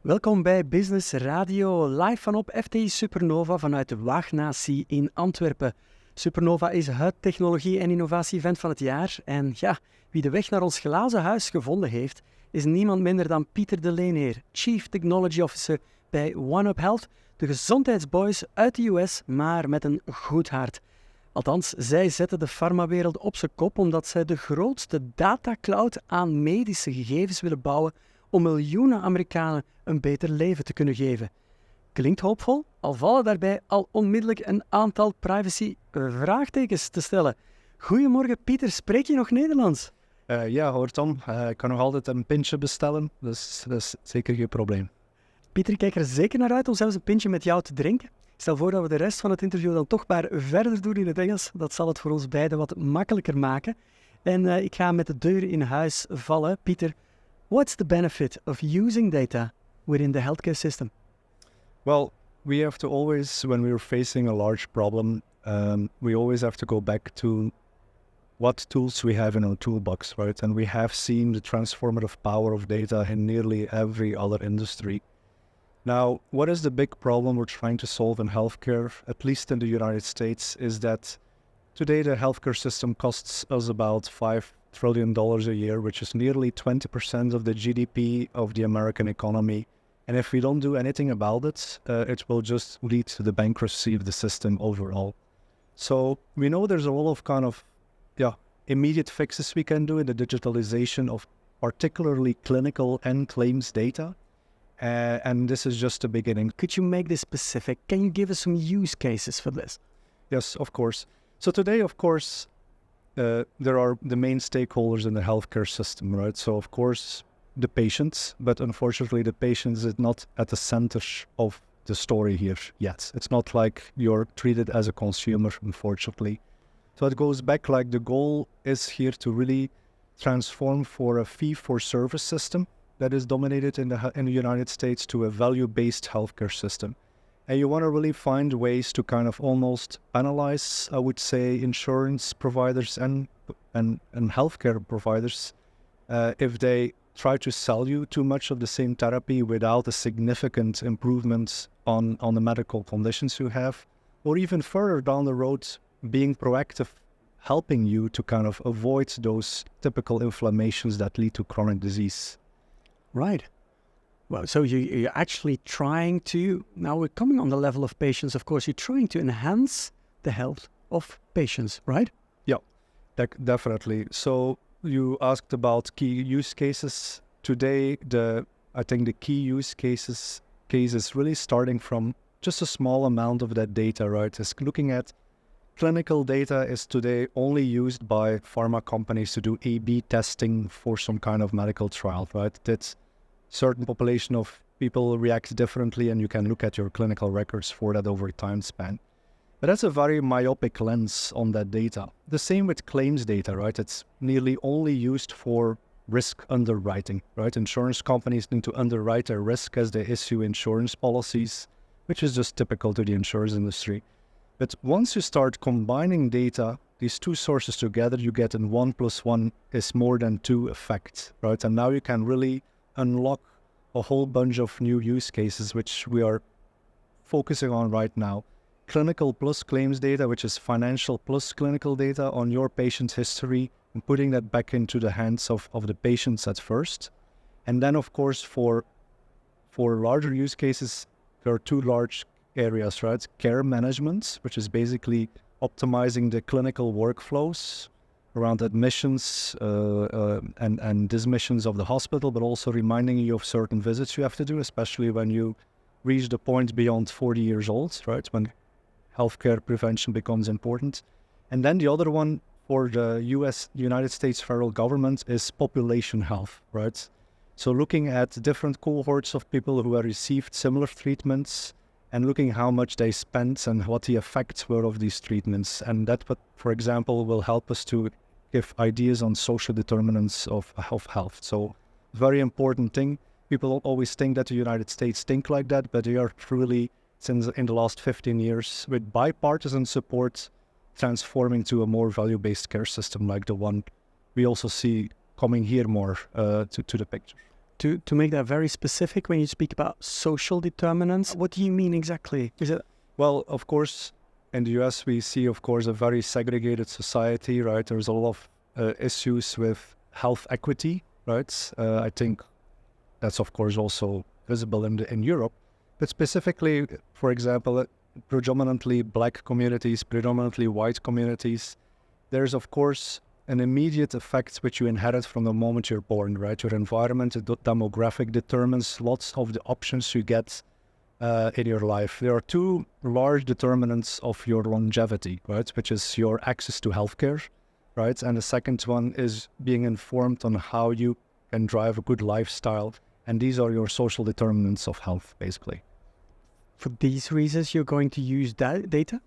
Welkom bij Business Radio, live vanop FTI SuperNova vanuit de Waagnatie in Antwerpen. SuperNova is het technologie- en innovatie-event van het jaar. En ja, wie de weg naar ons glazen huis gevonden heeft, is niemand minder dan Pieter de Leenheer, Chief Technology Officer bij 1upHealth, de gezondheidsboys uit de US, maar met een goed hart. Althans, zij zetten de farmawereld op zijn kop omdat zij de grootste datacloud aan medische gegevens willen bouwen om miljoenen Amerikanen een beter leven te kunnen geven. Klinkt hoopvol, al vallen daarbij al onmiddellijk een aantal privacy-vraagtekens te stellen. Goedemorgen Pieter, spreek je nog Nederlands? Ja hoor Tom, ik kan nog altijd een pintje bestellen, dus dat is zeker geen probleem. Pieter, ik kijk er zeker naar uit om zelfs een pintje met jou te drinken. Ik stel voor dat we de rest van het interview dan toch maar verder doen in het Engels. Dat zal het voor ons beiden wat makkelijker maken. En ik ga met de deur in huis vallen. Pieter, what's the benefit of using data within the healthcare system? Well, we have to always, when we're facing a large problem, we always have to go back to what tools we have in our toolbox, right? And we have seen the transformative power of data in nearly every other industry. Now, what is the big problem we're trying to solve in healthcare, at least in the United States, is that today the healthcare system costs us about $5 trillion a year, which is nearly 20% of the GDP of the American economy. And if we don't do anything about it, it will just lead to the bankruptcy of the system overall. So we know there's a lot of immediate fixes we can do in the digitalization of particularly clinical and claims data. And this is just the beginning. Could you make this specific? Can you give us some use cases for this? Yes, of course. So today, of course, there are the main stakeholders in the healthcare system, right? So of course, the patients, but unfortunately the patients is not at the center of the story here yet. It's not like you're treated as a consumer, unfortunately. So it goes back like the goal is here to really transform for a fee-for-service system that is dominated in the United States to a value-based healthcare system. And you want to really find ways to kind of almost analyze, I would say, insurance providers and healthcare providers if they try to sell you too much of the same therapy without a significant improvement on the medical conditions you have, or even further down the road, being proactive, helping you to kind of avoid those typical inflammations that lead to chronic disease. Right. Well, so you're actually trying to, now we're coming on the level of patients, of course, you're trying to enhance the health of patients, right? Yeah, definitely. So you asked about key use cases. Today, I think the key use case is really starting from just a small amount of that data, right? Is looking at clinical data is today only used by pharma companies to do A/B testing for some kind of medical trial, right? That's certain population of people react differently and you can look at your clinical records for that over a time span. But that's a very myopic lens on that data. The same with claims data, right? It's nearly only used for risk underwriting, right? Insurance companies need to underwrite their risk as they issue insurance policies, which is just typical to the insurance industry. But once you start combining data, these two sources together, you get an 1 + 1 is more than 2 effect, right? And now you can really unlock a whole bunch of new use cases, which we are focusing on right now. Clinical plus claims data, which is financial plus clinical data on your patient's history, and putting that back into the hands of the patients at first. And then, of course, for larger use cases, there are two large areas, right? Care management, which is basically optimizing the clinical workflows around admissions and dismissions of the hospital, but also reminding you of certain visits you have to do, especially when you reach the point beyond 40 years old, right? When healthcare prevention becomes important. And then the other one for the United States federal government is population health, right? So looking at different cohorts of people who have received similar treatments and looking how much they spent and what the effects were of these treatments. And that, for example, will help us to give ideas on social determinants of health. So very important thing. People always think that the United States think like that, but they are truly, since in the last 15 years, with bipartisan support, transforming to a more value-based care system like the one we also see coming here more to the picture. To make that very specific, when you speak about social determinants, what do you mean exactly? Is it? Well, of course, in the US, we see, of course, a very segregated society, right? There's a lot of issues with health equity, right? I think that's, of course, also visible in Europe. But specifically, for example, predominantly black communities, predominantly white communities, there's, of course, an immediate effect which you inherit from the moment you're born, right? Your environment, the demographic determines lots of the options you get in your life. There are two large determinants of your longevity, right? Which is your access to healthcare, right? And the second one is being informed on how you can drive a good lifestyle. And these are your social determinants of health, basically. For these reasons, you're going to use that data?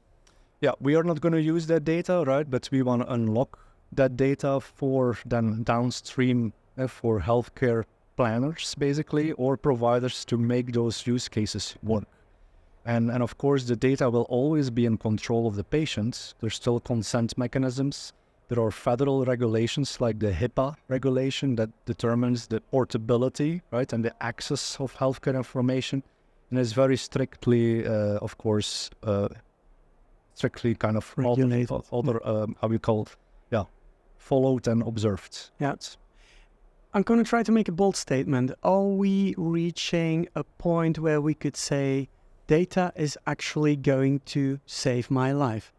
Yeah, we are not going to use that data, right? But we want to unlock that data for then downstream for healthcare planners, basically, or providers to make those use cases work. And of course, the data will always be in control of the patient. There's still consent mechanisms. There are federal regulations like the HIPAA regulation that determines the portability, right, and the access of healthcare information. And it's very strictly, of course, strictly kind of regulated. Followed and observed. Yeah. I'm going to try to make a bold statement. Are we reaching a point where we could say data is actually going to save my life?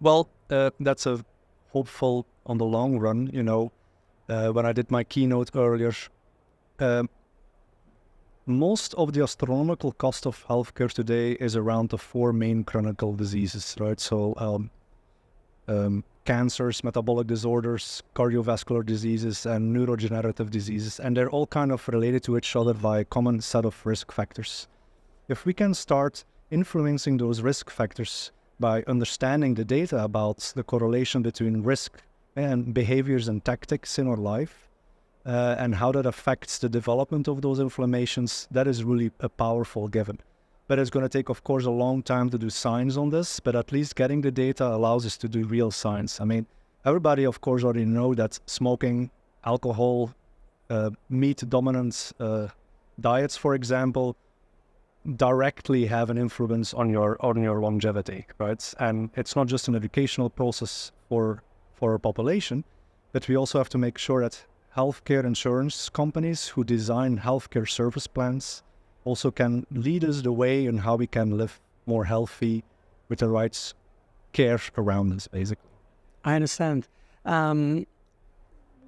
Well, that's a hopeful on the long run. You know, when I did my keynote earlier, most of the astronomical cost of healthcare today is around the four main chronic diseases, right? So, cancers, metabolic disorders, cardiovascular diseases, and neurodegenerative diseases. And they're all kind of related to each other by a common set of risk factors. If we can start influencing those risk factors by understanding the data about the correlation between risk and behaviors and tactics in our life, and how that affects the development of those inflammations, that is really a powerful given. But it's going to take, of course, a long time to do science on this, but at least getting the data allows us to do real science. I mean, everybody, of course, already know that smoking, alcohol, meat-dominant diets, for example, directly have an influence on your longevity, right? And it's not just an educational process for our population, but we also have to make sure that healthcare insurance companies who design healthcare service plans also can lead us the way in how we can live more healthy with the right care around us, basically. I understand.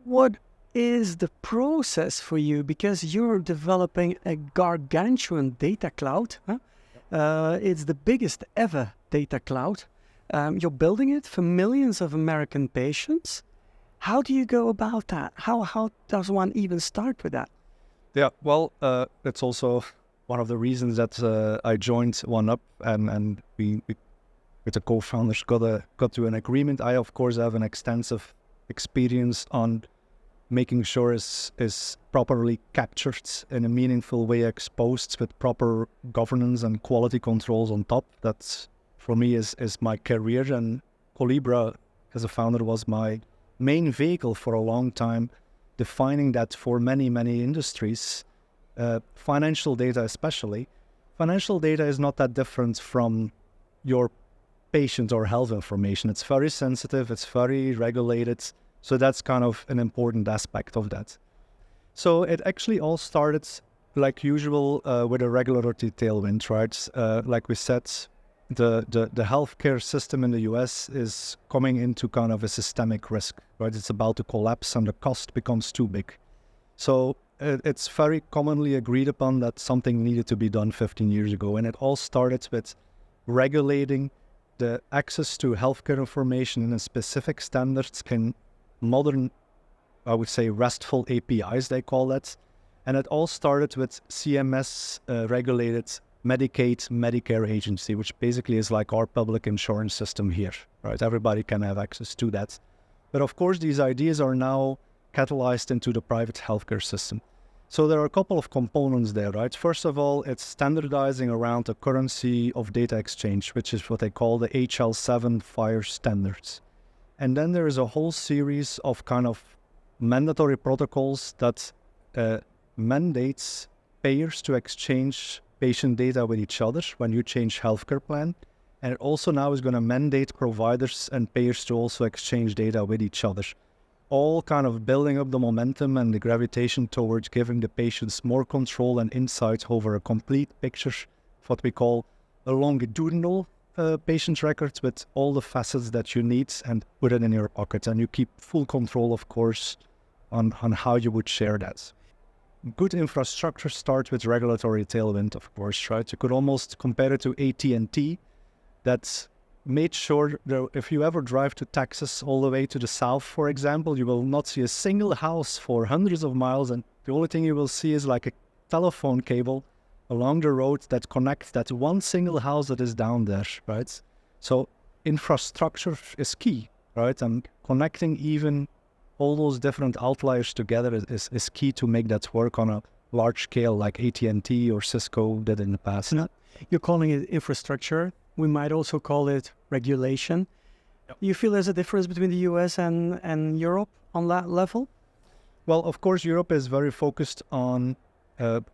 What is the process for you? Because you're developing a gargantuan data cloud. Huh? It's the biggest ever data cloud. You're building it for millions of American patients. How do you go about that? How does one even start with that? Yeah, well, it's also one of the reasons that I joined 1UP, and we with the co-founders got to an agreement. I, of course, have an extensive experience on making sure is properly captured in a meaningful way, exposed with proper governance and quality controls on top. That's, for me, is my career. And Colibra, as a founder, was my main vehicle for a long time, defining that for many, many industries. Financial data especially. Financial data is not that different from your patient or health information. It's very sensitive, it's very regulated, so that's kind of an important aspect of that. So it actually all started like usual with a regulatory tailwind, right? Like we said, the healthcare system in the US is coming into kind of a systemic risk, right? It's about to collapse and the cost becomes too big. So it's very commonly agreed upon that something needed to be done 15 years ago. And it all started with regulating the access to healthcare information in a specific standards in modern, I would say, RESTful APIs, they call that. And it all started with CMS regulated Medicaid, Medicare agency, which basically is like our public insurance system here, right? Everybody can have access to that. But of course, these ideas are now catalyzed into the private healthcare system. So there are a couple of components there, right? First of all, it's standardizing around a currency of data exchange, which is what they call the HL7 FHIR standards. And then there is a whole series of kind of mandatory protocols that mandates payers to exchange patient data with each other when you change healthcare plan. And it also now is going to mandate providers and payers to also exchange data with each other. All kind of building up the momentum and the gravitation towards giving the patients more control and insight over a complete picture of what we call a longitudinal patient records with all the facets that you need and put it in your pocket. And you keep full control, of course, on how you would share that. Good infrastructure starts with regulatory tailwind, of course, right? You could almost compare it to AT&T that made sure that if you ever drive to Texas all the way to the south, for example, you will not see a single house for hundreds of miles, and the only thing you will see is like a telephone cable along the road that connects that one single house that is down there, right? So infrastructure is key, right? And connecting even all those different outliers together is key to make that work on a large scale like AT&T or Cisco did in the past. You're calling it infrastructure. We might also call it regulation. Yep. You feel there's a difference between the US and Europe on that level? Well, of course, Europe is very focused on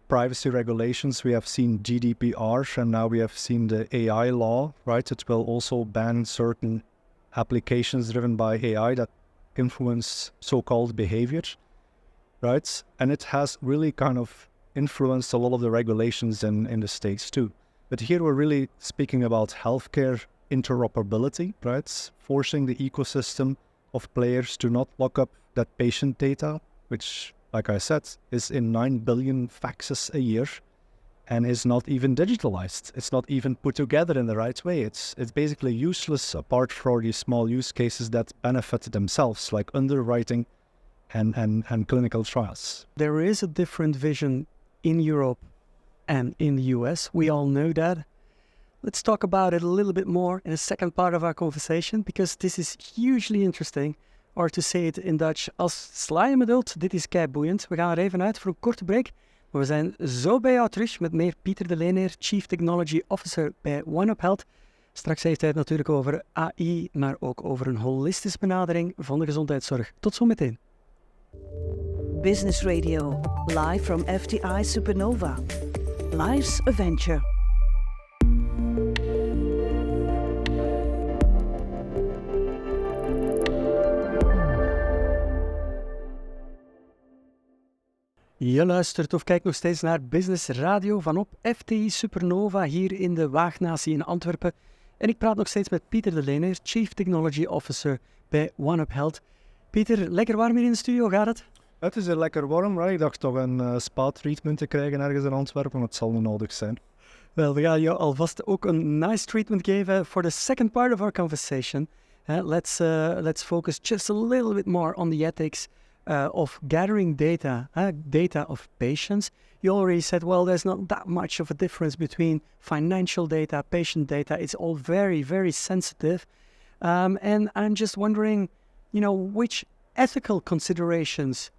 privacy regulations. We have seen GDPR, and now we have seen the AI law, right? It will also ban certain applications driven by AI that influence so-called behavior, right? And it has really kind of influenced a lot of the regulations in the States too. But here we're really speaking about healthcare interoperability, right? Forcing the ecosystem of players to not lock up that patient data, which, like I said, is in 9 billion faxes a year and is not even digitalized. It's not even put together in the right way. It's basically useless apart from these small use cases that benefit themselves, like underwriting and clinical trials. There is a different vision in Europe and in the US. We all know that. Let's talk about it a little bit more in the second part of our conversation, because this is hugely interesting. Or to say it in Dutch, als sla je me dult, dit is kei boeiend. We gaan er even uit voor een korte break. Maar we zijn zo bij jou terug met meer Pieter de Leenheer, Chief Technology Officer bij 1upHealth. Straks heeft hij het natuurlijk over AI, maar ook over een holistische benadering van de gezondheidszorg. Tot zo meteen. Business Radio, live from FTI SuperNova. Life's a venture. Je luistert of kijkt nog steeds naar Business Radio vanop FTI SuperNova hier in de Waagnatie in Antwerpen. En ik praat nog steeds met Pieter de Leenheer, Chief Technology Officer bij 1upHealth. Pieter, lekker warm hier in de studio, gaat het? Het is er lekker warm, right? Ik dacht toch een spa-treatment te krijgen ergens in Antwerpen, maar het zal niet nodig zijn. Wel, we gaan jou alvast ook een nice treatment geven for the second part of our conversation. Let's focus just a little bit more on the ethics of gathering data, data of patients. You already said, well, there's not that much of a difference between financial data, patient data. It's all very, very sensitive. And I'm just wondering, which ethical considerations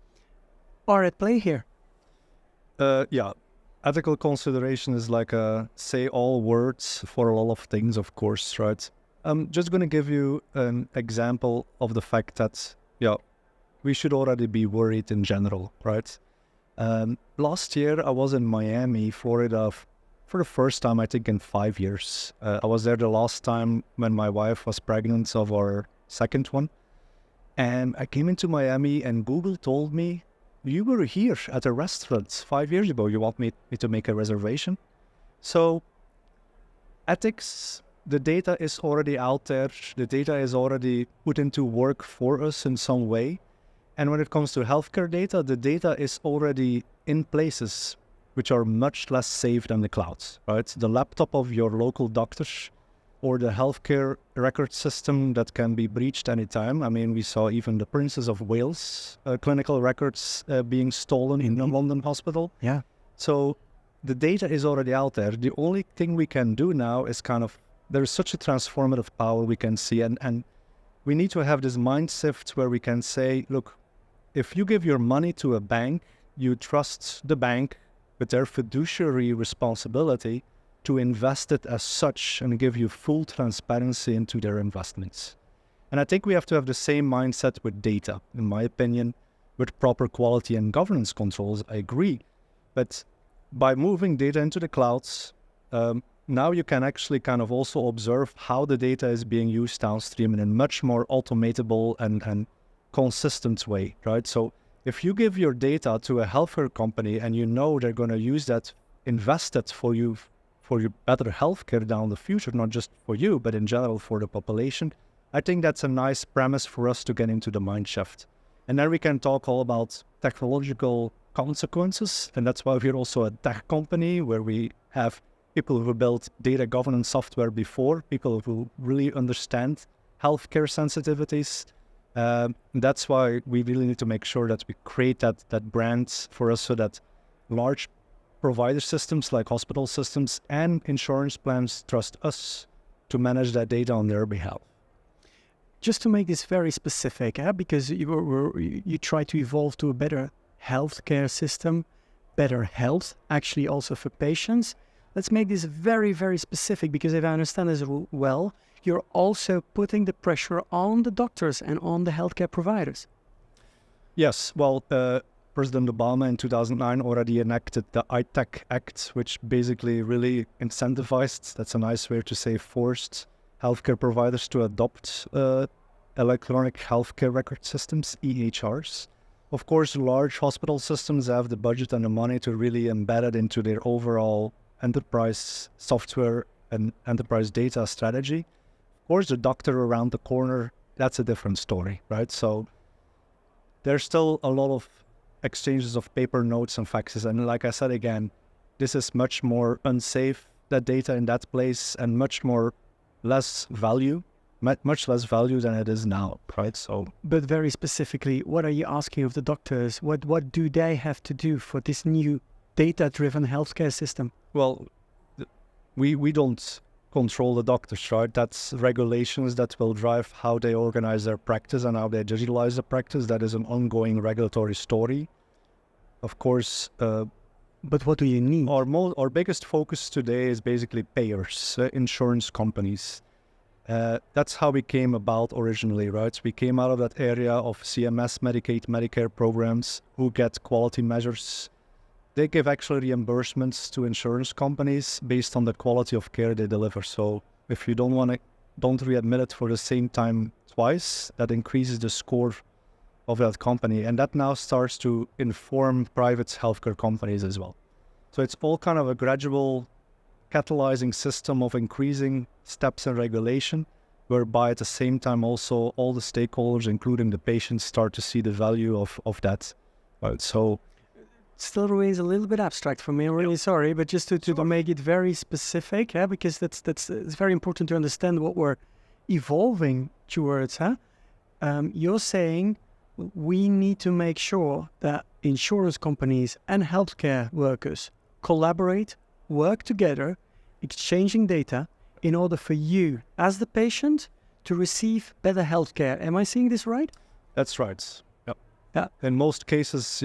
are at play here? Ethical consideration is like a say-all words for a lot of things, of course, right? I'm just going to give you an example of the fact that, we should already be worried in general, right? Last year, I was in Miami, Florida, for the first time, I think, in 5 years. I was there the last time when my wife was pregnant of our second one. And I came into Miami and Google told me, you were here at a restaurant 5 years ago. You want me to make a reservation? So ethics, the data is already out there. The data is already put into work for us in some way. And when it comes to healthcare data, the data is already in places which are much less safe than the clouds, right? The laptop of your local doctor or the healthcare record system that can be breached anytime. I mean, we saw even the Princess of Wales clinical records being stolen in a London hospital. Yeah. So the data is already out there. The only thing we can do now is there's such a transformative power we can see. And we need to have this mind shift where we can say, look, if you give your money to a bank, you trust the bank with their fiduciary responsibility to invest it as such and give you full transparency into their investments. And I think we have to have the same mindset with data, in my opinion. with proper quality and governance controls, I agree. But by moving data into the clouds, now you can actually kind of also observe how the data is being used downstream in a much more automatable and consistent way, right? So if you give your data to a healthcare company and you know they're going to use that, invest it for your better healthcare down the future, not just for you, but in general for the population, I think that's a nice premise for us to get into the mind shift. And then we can talk all about technological consequences. And that's why we're also a tech company where we have people who built data governance software before, people who really understand healthcare sensitivities. That's why we really need to make sure that we create that brand for us so that large provider systems like hospital systems and insurance plans trust us to manage that data on their behalf. Just to make this very specific, because you try to evolve to a better healthcare system, better health, actually also for patients. Let's make this very, very specific, because if I understand this well, you're also putting the pressure on the doctors and on the healthcare providers. Yes, well, President Obama in 2009 already enacted the ITech Act, which basically really incentivized, that's a nice way to say, forced healthcare providers to adopt electronic healthcare record systems, EHRs. Of course, large hospital systems have the budget and the money to really embed it into their overall enterprise software and enterprise data strategy. Of course, the doctor around the corner, that's a different story, right? So there's still a lot of exchanges of paper notes and faxes. And like I said, again, this is much more unsafe, that data in that place, and much less value than it is now, right? So, but very specifically, what are you asking of the doctors? What do they have to do for this new data-driven healthcare system? Well, we don't control the doctors, right? That's regulations that will drive how they organize their practice and how they digitalize the practice. That is an ongoing regulatory story. Of course, but what do you need? Our biggest focus today is basically payers, insurance companies. That's how we came about originally, right? We came out of that area of CMS, Medicaid, Medicare programs who get quality measures. They give actually reimbursements to insurance companies based on the quality of care they deliver. So if you don't readmit it for the same time twice, that increases the score of that company. And that now starts to inform private healthcare companies as well. So it's all kind of a gradual catalyzing system of increasing steps and regulation, whereby at the same time also all the stakeholders, including the patients, start to see the value of that. Right? So still remains a little bit abstract for me. I'm really sorry, but just to make it very specific, because it's very important to understand what we're evolving towards. You're saying we need to make sure that insurance companies and healthcare workers collaborate, work together, exchanging data in order for you as the patient to receive better healthcare. Am I seeing this right? That's right. Yep. Yeah. In most cases,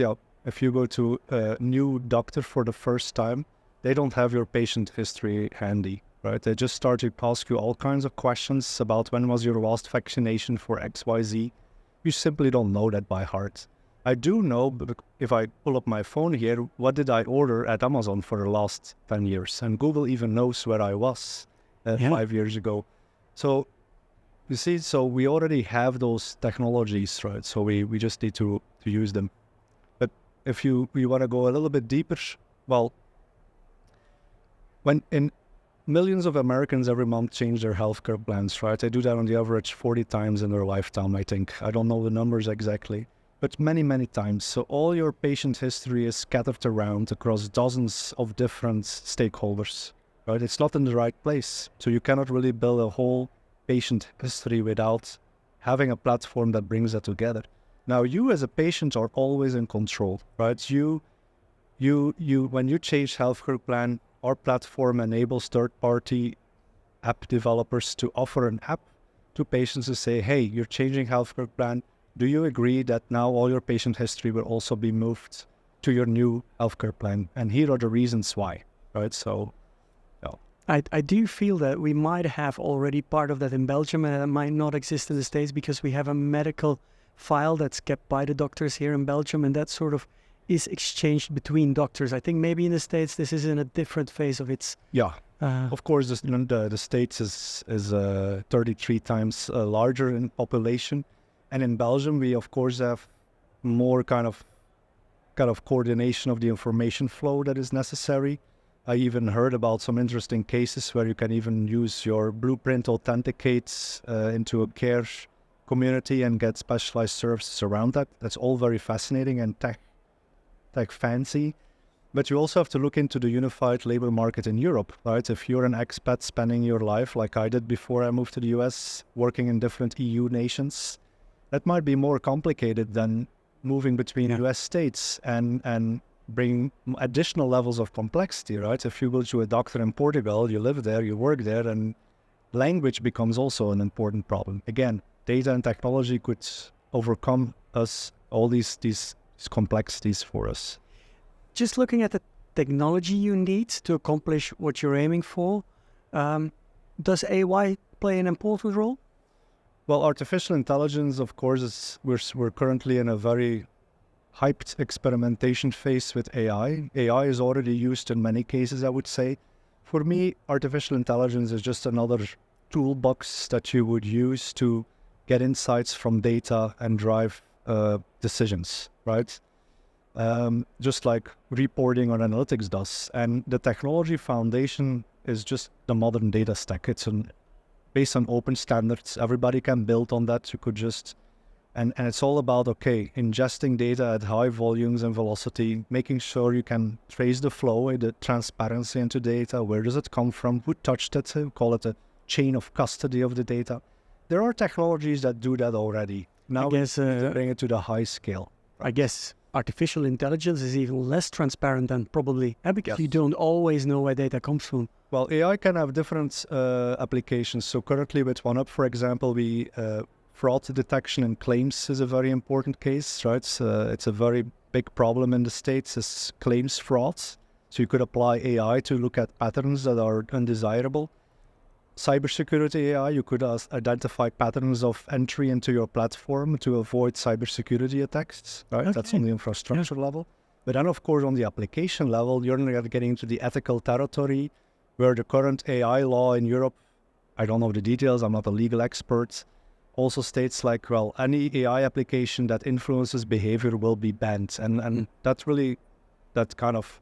if you go to a new doctor for the first time, they don't have your patient history handy, right? They just start to ask you all kinds of questions about when was your last vaccination for XYZ. You simply don't know that by heart. I do know, but if I pull up my phone here, what did I order at Amazon for the last 10 years? And Google even knows where I was 5 years ago. So you see, so we already have those technologies, right? So we just need to use them. But if you want to go a little bit deeper, well, when millions of Americans every month change their healthcare plans, right? They do that on the average 40 times in their lifetime, I think. I don't know the numbers exactly, but many, many times. So all your patient history is scattered around across dozens of different stakeholders, right? It's not in the right place. So you cannot really build a whole patient history without having a platform that brings that together. Now, you as a patient are always in control, right? You when you change healthcare plan, our platform enables third-party app developers to offer an app to patients to say, hey, you're changing healthcare plan. Do you agree that now all your patient history will also be moved to your new healthcare plan? And here are the reasons why, right? So, I do feel that we might have already part of that in Belgium, and it might not exist in the States because we have a medical file that's kept by the doctors here in Belgium, and that sort of is exchanged between doctors. I think maybe in the States this is in a different phase of its... Yeah, of course, the States is 33 times larger in population, and in Belgium we of course have more kind of coordination of the information flow that is necessary. I even heard about some interesting cases where you can even use your blueprint authenticates into a care community and get specialized services around that. That's all very fascinating and tech fancy. But you also have to look into the unified labor market in Europe, right? If you're an expat spending your life like I did before I moved to the US, working in different EU nations, that might be more complicated than moving between US states and bring additional levels of complexity, right? If you go to a doctor in Portugal, you live there, you work there, and language becomes also an important problem. Again, data and technology could overcome all these complexities for us. Just looking at the technology you need to accomplish what you're aiming for, does AI play an important role? Well, artificial intelligence, of course, we're currently in a very hyped experimentation phase with AI. AI is already used in many cases, I would say. For me, artificial intelligence is just another toolbox that you would use to get insights from data and drive decisions, right? Just like reporting or analytics does. And the technology foundation is just the modern data stack. It's based on open standards. Everybody can build on that. You could just, and it's all about, ingesting data at high volumes and velocity, making sure you can trace the flow, the transparency into data. Where does it come from? Who touched it? We call it a chain of custody of the data. There are technologies that do that already. Now we bring it to the high scale. I guess artificial intelligence is even less transparent than probably, because you don't always know where data comes from. Well, AI can have different applications. So currently with 1UP, for example, fraud detection and claims is a very important case, right? It's a very big problem in the States, is claims fraud. So you could apply AI to look at patterns that are undesirable. Cybersecurity AI, you could identify patterns of entry into your platform to avoid cybersecurity attacks, right? Okay. That's on the infrastructure level. But then, of course, on the application level, you're getting into the ethical territory where the current AI law in Europe, I don't know the details, I'm not a legal expert, also states like, well, any AI application that influences behavior will be banned. And that's really, that kind of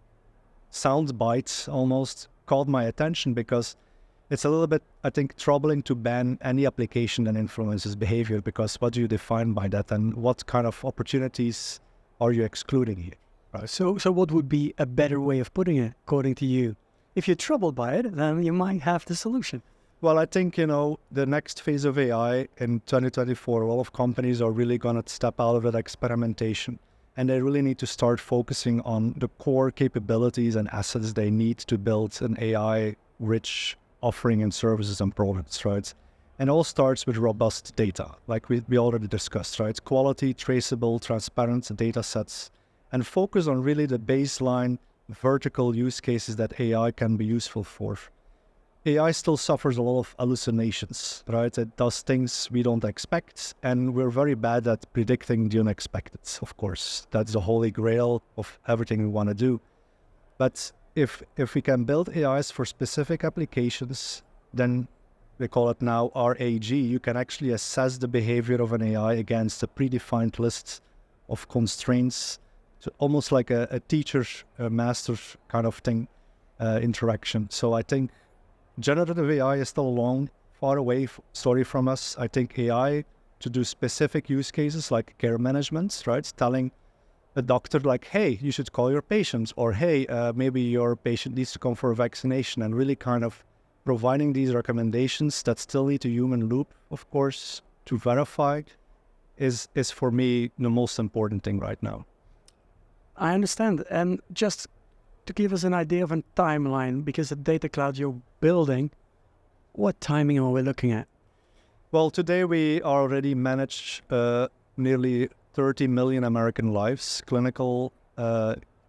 sound bite almost caught my attention, because it's a little bit, I think, troubling to ban any application that influences behavior, because what do you define by that, and what kind of opportunities are you excluding here? Right? So what would be a better way of putting it, according to you? If you're troubled by it, then you might have the solution. Well, I think, the next phase of AI in 2024, a lot of companies are really going to step out of that experimentation, and they really need to start focusing on the core capabilities and assets they need to build an AI-rich offering and services and products, right? And all starts with robust data, like we already discussed, right? Quality, traceable, transparent data sets, and focus on really the baseline vertical use cases that AI can be useful for. AI still suffers a lot of hallucinations, right? It does things we don't expect, and we're very bad at predicting the unexpected, of course. That's the holy grail of everything we want to do. But if we can build AIs for specific applications, then we call it now RAG, you can actually assess the behavior of an AI against a predefined list of constraints, so almost like a teacher-master kind of thing, interaction. So I think generative AI is still a long, far away story from us. I think AI to do specific use cases like care management, right? Telling a doctor like, hey, you should call your patient, or hey, maybe your patient needs to come for a vaccination, and really kind of providing these recommendations that still need a human loop, of course, to verify is for me the most important thing right now. I understand. And just to give us an idea of a timeline, because the data cloud you're building, what timing are we looking at? Well, today we already manage nearly 30 million American lives, clinical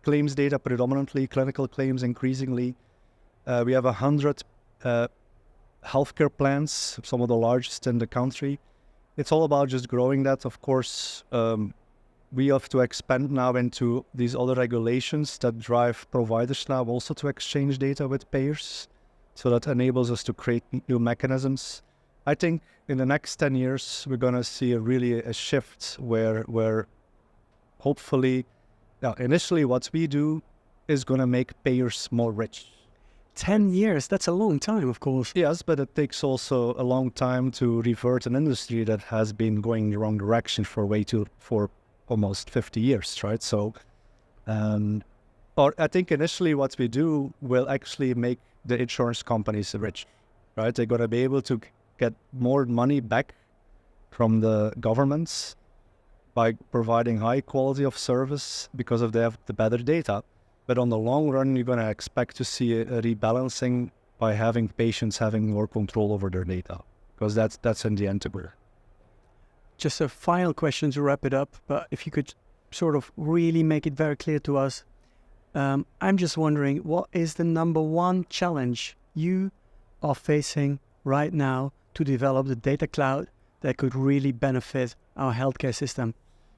claims data predominantly, clinical claims increasingly. We have 100 healthcare plans, some of the largest in the country. it's all about just growing that. Of course, we have to expand now into these other regulations that drive providers now also to exchange data with payers. So that enables us to create new mechanisms. I think in the next 10 years, we're going to see a shift where hopefully, initially what we do is going to make payers more rich. 10 years, that's a long time, of course. Yes, but it takes also a long time to revert an industry that has been going the wrong direction for almost 50 years, right? So, or I think initially what we do will actually make the insurance companies rich, right? They're going to be able to get more money back from the governments by providing high quality of service because they have the better data. But on the long run, you're going to expect to see a rebalancing by having patients having more control over their data, because that's in the end to work. Just a final question to wrap it up, but if you could sort of really make it very clear to us, I'm just wondering, what is the number one challenge you are facing right now to develop the data cloud that could really benefit our healthcare system?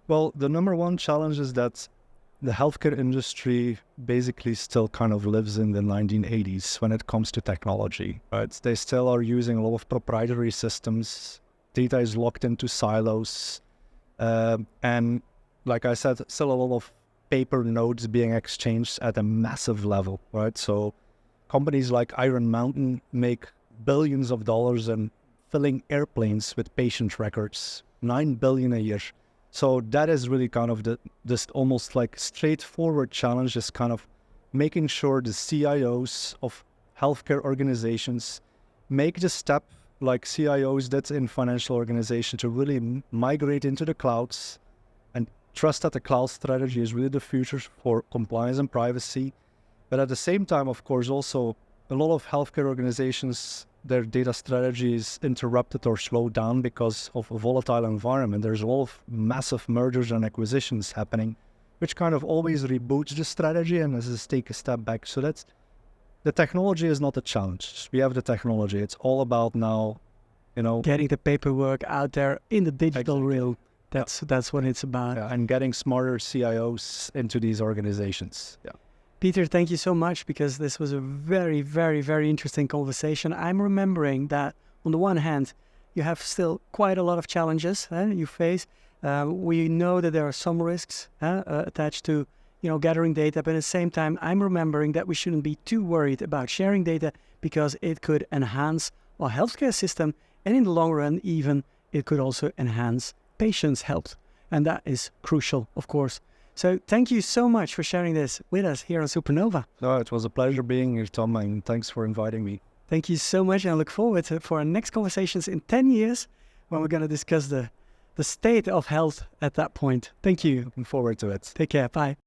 Well, the number one challenge is that the healthcare industry basically still kind of lives in the 1980s when it comes to technology, right? They still are using a lot of proprietary systems. Data is locked into silos. And like I said, still a lot of paper notes being exchanged at a massive level, right? So companies like Iron Mountain make billions of dollars in filling airplanes with patient records, $9 billion a year. So that is really kind of this almost like straightforward challenge, is kind of making sure the CIOs of healthcare organizations make the step like CIOs did in financial organizations to really migrate into the clouds and trust that the cloud strategy is really the future for compliance and privacy. But at the same time, of course, also a lot of healthcare organizations, their data strategy is interrupted or slowed down because of a volatile environment. There's a lot of massive mergers and acquisitions happening, which kind of always reboots the strategy and has to take a step back. So the technology is not a challenge. We have the technology. It's all about now, getting the paperwork out there in the digital realm. That's what it's about. Yeah, and getting smarter CIOs into these organizations. Yeah. Pieter, thank you so much, because this was a very, very, very interesting conversation. I'm remembering that on the one hand, you have still quite a lot of challenges you face. We know that there are some risks attached to gathering data, but at the same time, I'm remembering that we shouldn't be too worried about sharing data, because it could enhance our healthcare system, and in the long run, even it could also enhance patients' health, and that is crucial, of course. So thank you so much for sharing this with us here on SuperNova. No, it was a pleasure being here, Tom, and thanks for inviting me. Thank you so much, and I look forward for our next conversations in 10 years when we're going to discuss the state of health at that point. Thank you. Looking forward to it. Take care. Bye.